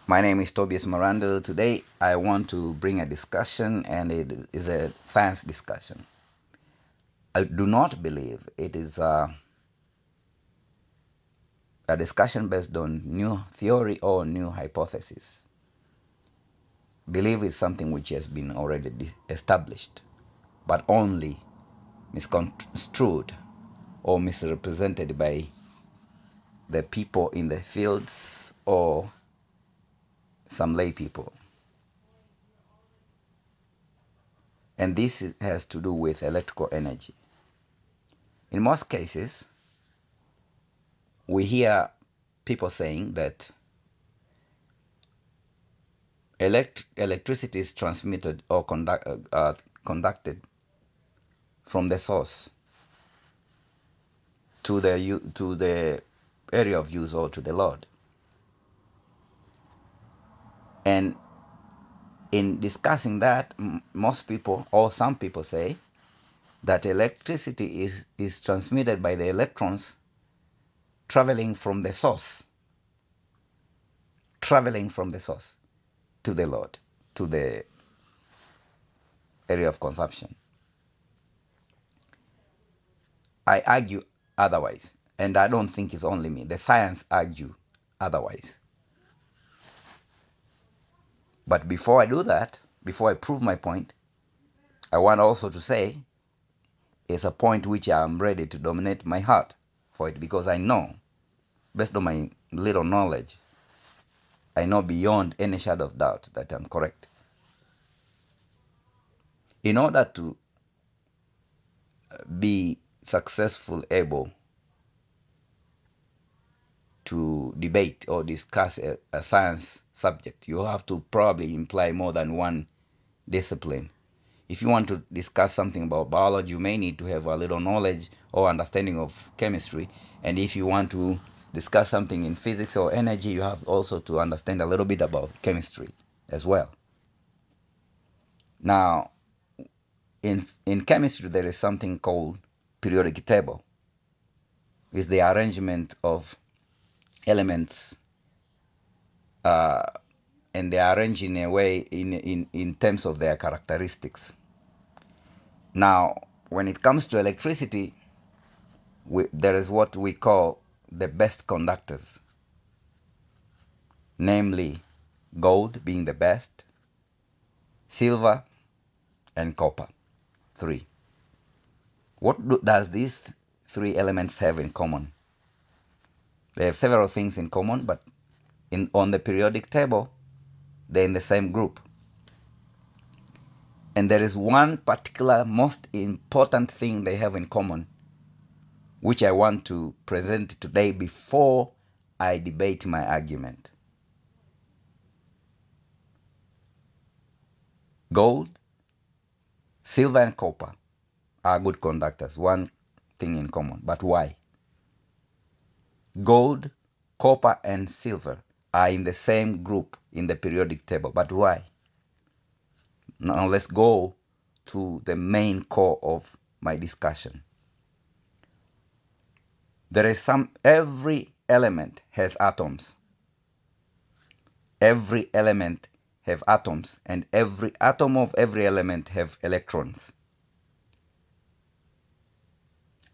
My name is Tobias Miranda. Today I want to bring a discussion, and it is a science discussion. I do not believe it is a discussion based on new theory or new hypothesis. Belief is something which has been already established, but only misconstrued or misrepresented by the people in the fields or some lay people. And this has to do with electrical energy. In most cases, we hear people saying that electricity is transmitted or conducted from the source to the area of use or to the load. And in discussing that, most people or some people say that electricity is transmitted by the electrons traveling from the source to the load, to the area of consumption. I argue otherwise, and I don't think it's only me. The science argue otherwise. But before I do that, before I prove my point, I want also to say it's a point which I'm ready to dominate my heart for it, because I know, based on my little knowledge, I know beyond any shadow of doubt that I'm correct. In order to be successful, able to debate or discuss a science subject, you have to probably imply more than one discipline. If you want to discuss something about biology, you may need to have a little knowledge or understanding of chemistry. And if you want to discuss something in physics or energy, you have also to understand a little bit about chemistry as well. Now, in chemistry, there is something called periodic table. It's the arrangement of elements, and they are arranged in a way in terms of their characteristics. Now, when it comes to electricity, there is what we call the best conductors, namely gold being the best, silver, and copper. 3. What does these 3 elements have in common? They have several things in common, but on the periodic table, they're in the same group. And there is one particular most important thing they have in common, which I want to present today before I debate my argument. Gold, silver, and copper are good conductors. One thing in common. But why? Gold, copper, and silver are in the same group in the periodic table. But why? Now let's go to the main core of my discussion. Every element has atoms. Every element have atoms, and every atom of every element have electrons.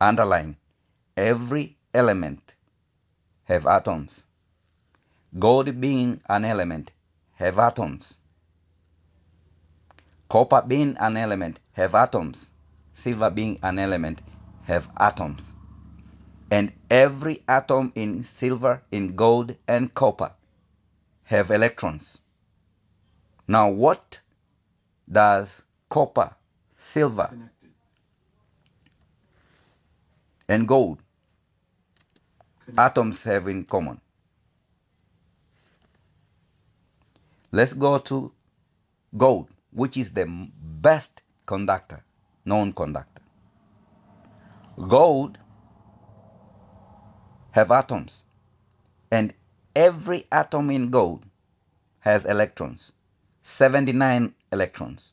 Underline, every element have atoms. Gold being an element have atoms. Copper being an element have atoms. Silver being an element have atoms. And every atom in silver, in gold, and copper have electrons. Now what does copper, silver, and gold atoms have in common? Let's go to gold, which is the best conductor, known conductor. Gold have atoms, and every atom in gold has electrons, 79 electrons,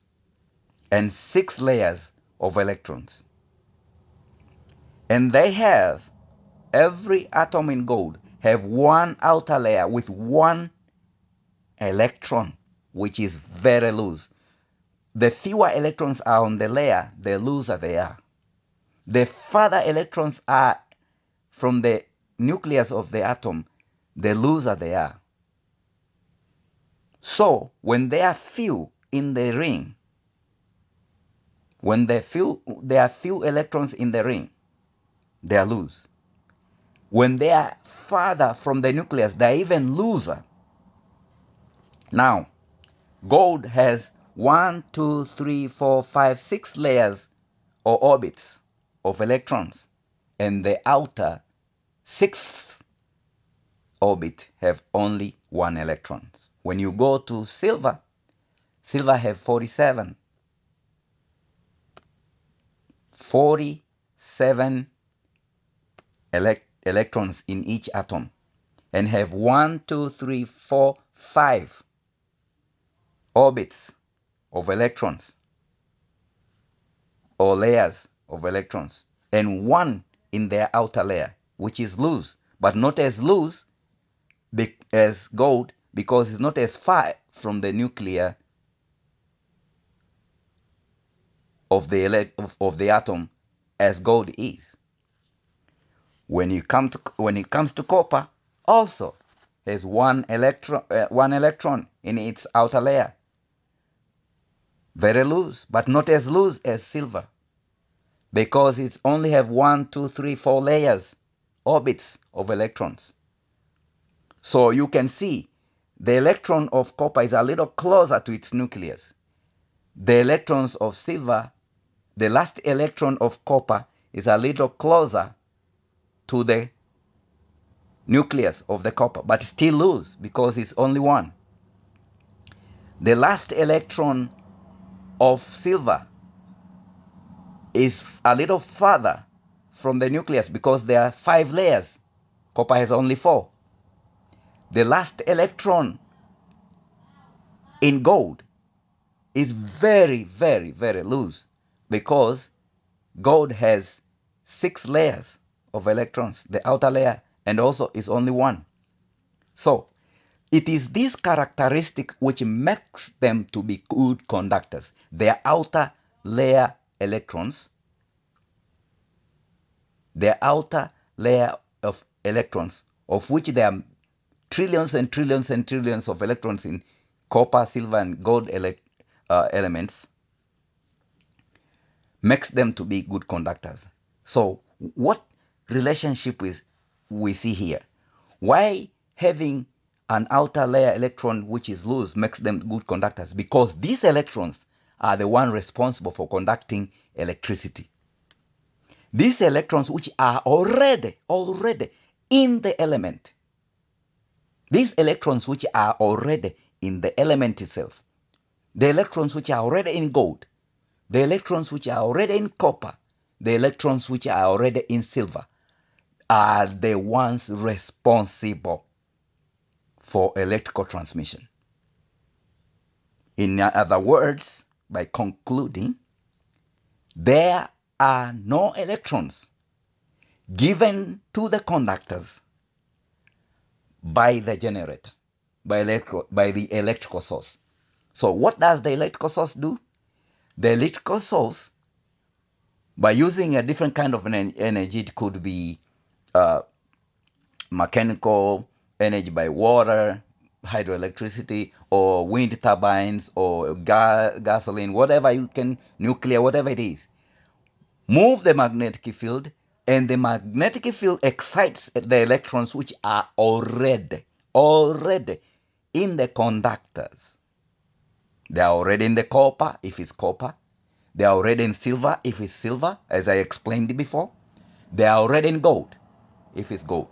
and 6 layers of electrons. And every atom in gold have one outer layer with one electron, which is very loose. The fewer electrons are on the layer, the looser they are. The further electrons are from the nucleus of the atom, the looser they are. So when there are few in the ring, when there are few electrons in the ring, they are loose. When they are farther from the nucleus, they are even looser. Now, gold has 1, 2, 3, 4, 5, 6 layers or orbits of electrons, and the outer sixth orbit have only 1 electron. When you go to silver, silver have 47 electrons in each atom, and have 1, 2, 3, 4, 5 orbits of electrons or layers of electrons, and 1 in their outer layer, which is loose, but not as loose as gold, because it's not as far from the nucleus of the atom as gold is. When it comes to copper, also has one electron in its outer layer. Very loose, but not as loose as silver, because it only have 1, 2, 3, 4 layers, orbits of electrons. So you can see the electron of copper is a little closer to its nucleus. The electrons of silver, the last electron of copper is a little closer to the nucleus of the copper, but still loose because it's only 1. The last electron of silver is a little further from the nucleus because there are 5 layers. Copper has only 4. The last electron in gold is very, very, very loose because gold has 6 layers of electrons, the outer layer, and also is only 1. So it is this characteristic which makes them to be good conductors. Their outer layer electrons, their outer layer of electrons, of which there are trillions and trillions and trillions of electrons in copper, silver, and gold elements, makes them to be good conductors. So what relationship is we see here? Why having an outer layer electron which is loose makes them good conductors? Because these electrons are the one responsible for conducting electricity. These electrons which are already in the element, these electrons which are already in the element itself, the electrons which are already in gold, the electrons which are already in copper, the electrons which are already in silver, are the ones responsible for electrical transmission. In other words, by concluding, there are no electrons given to the conductors by the generator, by the electrical source. So what does the electrical source do? The electrical source, by using a different kind of energy, it could be mechanical energy by water, hydroelectricity, or wind turbines, or gasoline, whatever you can, nuclear, whatever it is, move the magnetic field, and the magnetic field excites the electrons which are already in the conductors. They are already in the copper, if it's copper. They are already in silver, if it's silver, as I explained before. They are already in gold, if it's gold.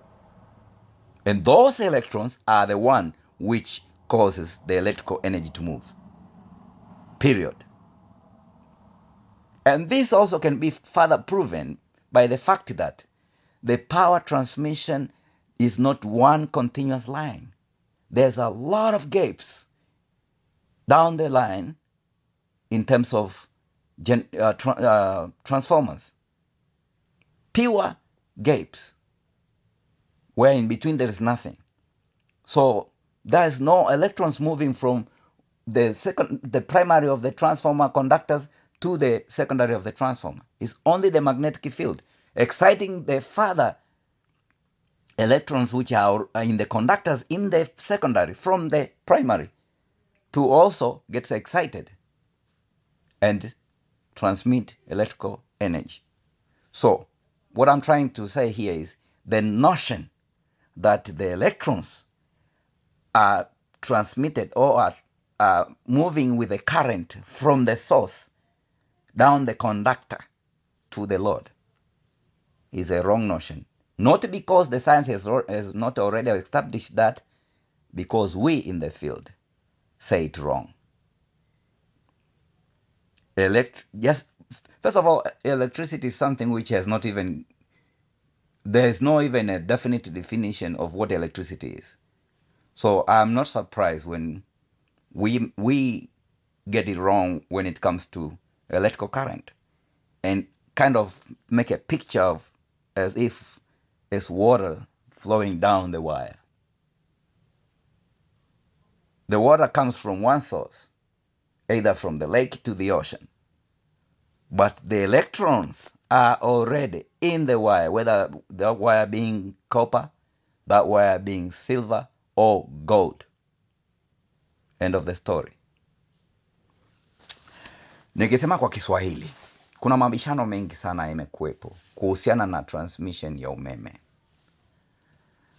And those electrons are the one which causes the electrical energy to move. Period. And this also can be further proven by the fact that the power transmission is not one continuous line. There's a lot of gaps down the line in terms of transformers. Pure gaps, where in between there is nothing. So There is no electrons moving from the primary of the transformer conductors to the secondary of the transformer. It's only the magnetic field exciting the further electrons which are in the conductors in the secondary from the primary to also get excited and transmit electrical energy. So what I'm trying to say here is the notion that the electrons are transmitted or are moving with the current from the source down the conductor to the load is a wrong notion. Not because the science has not already established that, because we in the field say it wrong. First of all, electricity is something which has not even, there is no even a definite definition of what electricity is. So I'm not surprised when we get it wrong when it comes to electrical current and kind of make a picture of as if it's water flowing down the wire. The water comes from one source, either from the lake to the ocean. But the electrons are already in the wire, whether the wire being copper, that wire being silver or gold. End of the story. Nikisema kwa Kiswahili, kuna mabishano mengi sana yamekuwepo kuhusiana na transmission ya umeme.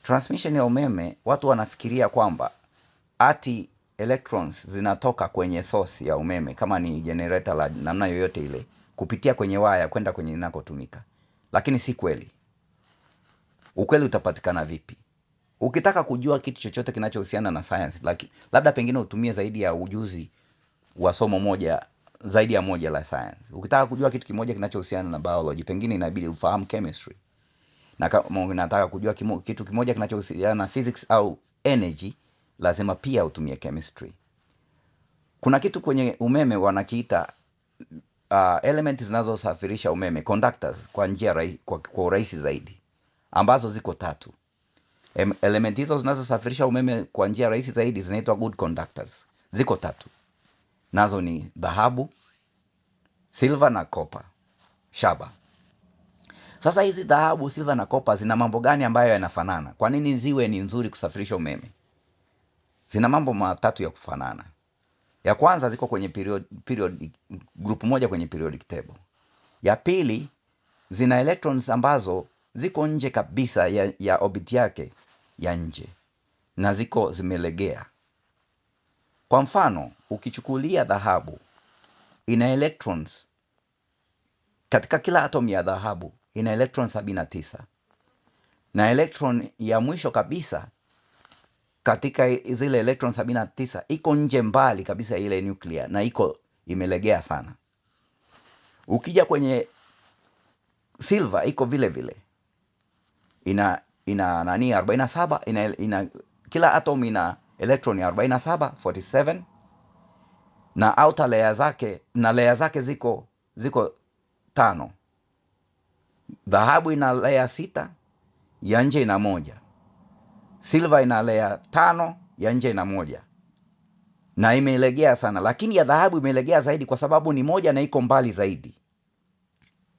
Transmission ya umeme, watu wanafikiria kwamba ati electrons zinatoka kwenye source ya umeme, kama ni generator la namna yoyote ile, kupitia kwenye waya kwenda kwenye inakotumika. Lakini si kweli. Ukweli utapatikana vipi? Ukitaka kujua kitu chochote kinachohusiana na science, labda pengine utumie zaidi ya ujuzi wa somo moja, zaidi ya moja la science. Ukitaka kujua kitu kimoja kinachohusiana na biology, pengine inabidi ufahamu chemistry. Na kama unataka kujua kitu kimoja kinachohusiana na physics au energy, lazima pia utumie chemistry. Kuna kitu kwenye umeme wanakiita elements zinazosafirisha umeme, conductors, kwa njia kwa urahisi zaidi, ambazo ziko 3. Element hizo zinazosafirisha umeme kwa njia rahisi zaidi zinaitwa good conductors. Ziko 3. Nazo ni dhahabu, silver na copper, shaba. Sasa hizi dhahabu, silver na copper zina mambo gani ambayo yanafanana? Kwa nini ziwe ni nzuri kusafirisha umeme? Zina mambo 3 ya kufanana. Ya kwanza, ziko kwenye group moja kwenye periodic table. Ya pili, zina electrons ambazo ziko nje kabisa ya orbit yake ya nje na ziko zimelegea. Kwa mfano, ukichukulia dhahabu, ina electrons katika kila atom ya dhahabu ina electrons 79. Na electron ya mwisho kabisa katika zile electrons 79 iko nje mbali kabisa ile nuclear na iko imelegea sana. Ukija kwenye silver iko vile vile. Ina nani 47, kila atom ina electron ya 47, 47, na outer layer zake na layer zake ziko 5. Dhahabu ina layer 6, ya nje ina 1. Silver ina layer 5, ya nje ina 1. Na imelegea sana, lakini ya dhahabu imelegea zaidi kwa sababu ni 1 na iko mbali zaidi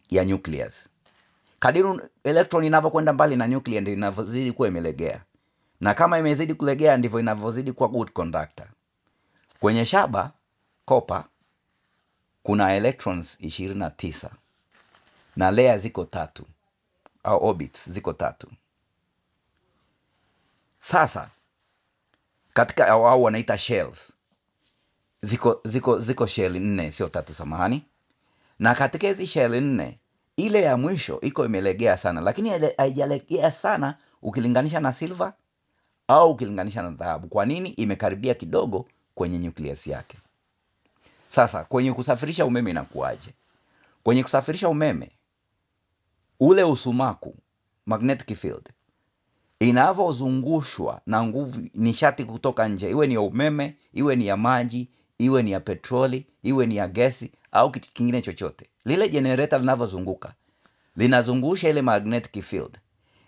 ya nucleus. Kadiri electron inavyokwenda mbali na nucleus ndio inavyozidi kuwa imelegea. Na kama imezidi kulegea ndivyo inavyozidi kuwa good conductor. Kwenye shaba, copper, kuna electrons 29. Na layer ziko 3 au orbits ziko 3. Sasa katika au wanaita shells. Ziko shell 4, sio 3, samahani. Na katika hizi shell 4, ile ya mwisho iko imelegea sana, lakini haijalegea sana ukilinganisha na silver au ukilinganisha na dhahabu. Kwa nini? Imekaribia kidogo kwenye nucleus yake. Sasa kwenye kusafirisha umeme inakuaje? Kwenye kusafirisha umeme, ule usumaku, magnetic field, inavyozungushwa na nguvu nishati kutoka nje, iwe ni ya umeme, iwe ni ya maji, iwe ni ya petroli, iwe ni ya gesi au kitu kingine chochote, lile generator linavyozunguka linazungusha ile magnetic field.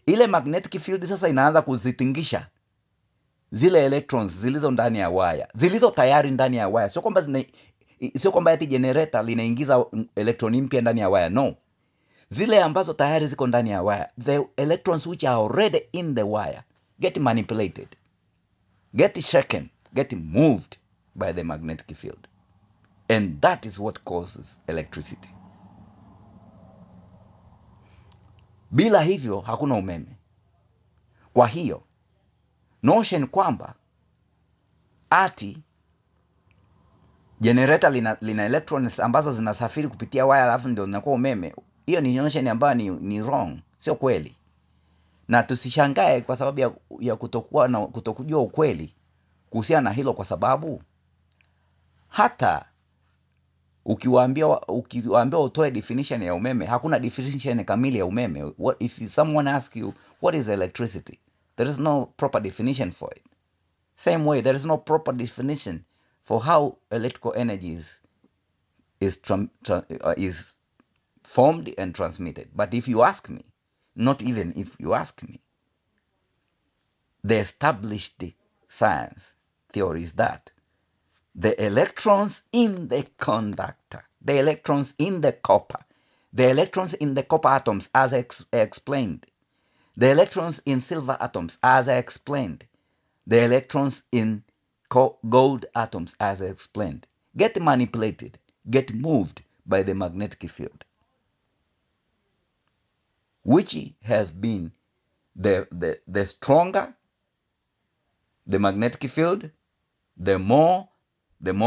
Ile magnetic field sasa inaanza kuzitingisha zile electrons zilizo ndani ya waya, zilizo tayari ndani ya waya, sio kwamba eti generator linaingiza electron mpya ndani ya waya, no. Zile ambazo tayari ziko ndani ya waya, the electrons which are already in the wire get manipulated, get shaken, get moved by the magnetic field, and that is what causes electricity. Bila hivyo hakuna umeme. Kwa hiyo notion kwamba ati generator lina electrons ambazo zinasafiri kupitia waya alafu ndio zinakuwa umeme, hiyo ni notion ambayo ni wrong, sio kweli. Na tusishangae kwa sababu ya kutokujua ukweli kuhusiana na hilo, kwa sababu hata ukiwaambia utoe definition ya umeme, hakuna definition kamili ya umeme. If someone asks you what is electricity, there is no proper definition for it. Same way, there is no proper definition for how electrical energy is formed and transmitted. But if you ask me, not even if you ask me, the established science theory is that the electrons in the conductor, the electrons in the copper, the electrons in the copper atoms, as I explained, the electrons in silver atoms, as I explained, the electrons in gold atoms, as I explained, get manipulated, get moved by the magnetic field, which has been the stronger the magnetic field, the more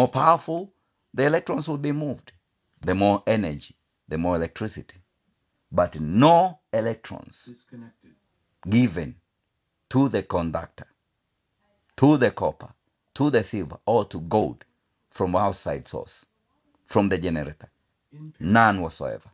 powerful the electrons will be moved, the more energy, the more electricity. But no electrons given to the conductor, to the copper, to the silver, or to gold from outside source, from the generator. None whatsoever.